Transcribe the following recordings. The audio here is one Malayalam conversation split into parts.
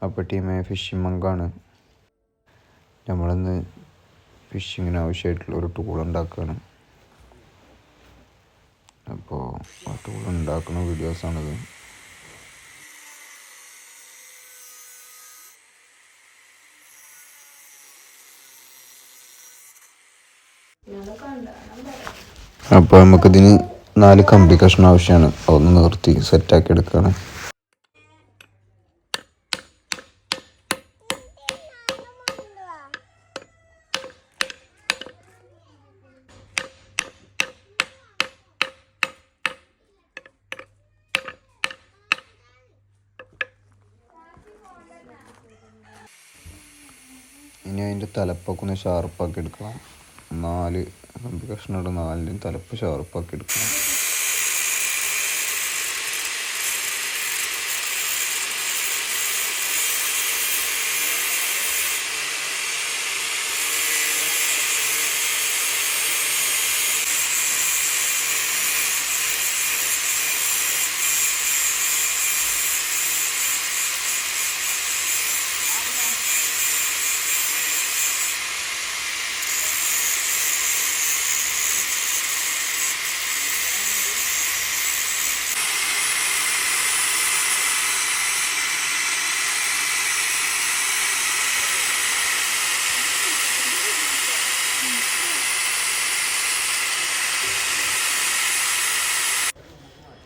അപ്പോൾ ടീമേ ഫിഷിംഗ് മങ്കാണ്. നമ്മളിന്ന് ഫിഷിങ്ങിന് ആവശ്യമായിട്ടുള്ള ഒരു ടൂൾ ഉണ്ടാക്കുകയാണ്. അപ്പോൾ ആ ടൂൾ ഉണ്ടാക്കുന്ന വീഡിയോസാണിത്. അപ്പോൾ നമുക്കിതിന് 4 കമ്പി കഷ്ണം ആവശ്യമാണ്. അതൊന്ന് നിർത്തി സെറ്റാക്കി എടുക്കുകയാണ്. ഇനി അതിൻ്റെ തലപ്പൊക്കെ ഒന്ന് ഷാർപ്പാക്കി എടുക്കണം. 4 കമ്പി കഷ്ണം ഇട്ട് 4ൻ്റെയും തലപ്പ് ഷാർപ്പാക്കി എടുക്കണം.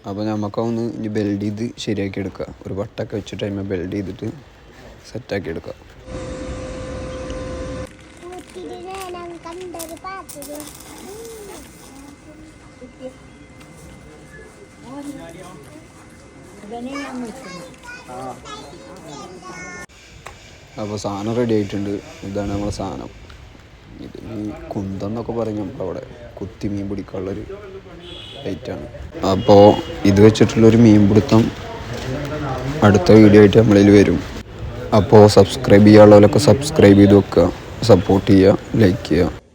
അപ്പോൾ നമുക്കൊന്ന് ഇനി ബെൽഡ് ചെയ്ത് ശരിയാക്കി എടുക്കുക. ഒരു വട്ടൊക്കെ വെച്ചിട്ട് അതിന് ബെൽഡ് ചെയ്തിട്ട് സെറ്റാക്കി എടുക്കുക. അപ്പോൾ സാധനം റെഡി ആയിട്ടുണ്ട്. ഇതാണ് നമ്മളെ സാധനം. ഇത് കുന്തെന്നൊക്കെ പറയും നമ്മളവിടെ. കുത്തി മീൻ പിടിക്കാനുള്ളൊരു ഐറ്റാണ്. അപ്പോൾ ഇത് വെച്ചിട്ടുള്ളൊരു മീൻ പിടുത്തം അടുത്ത വീഡിയോ ആയിട്ട് നമ്മളിൽ വരും. അപ്പോൾ സബ്സ്ക്രൈബ് ചെയ്യാനുള്ളവരൊക്കെ സബ്സ്ക്രൈബ് ചെയ്ത് വെക്കുക, സപ്പോർട്ട് ചെയ്യുക, ലൈക്ക് ചെയ്യുക.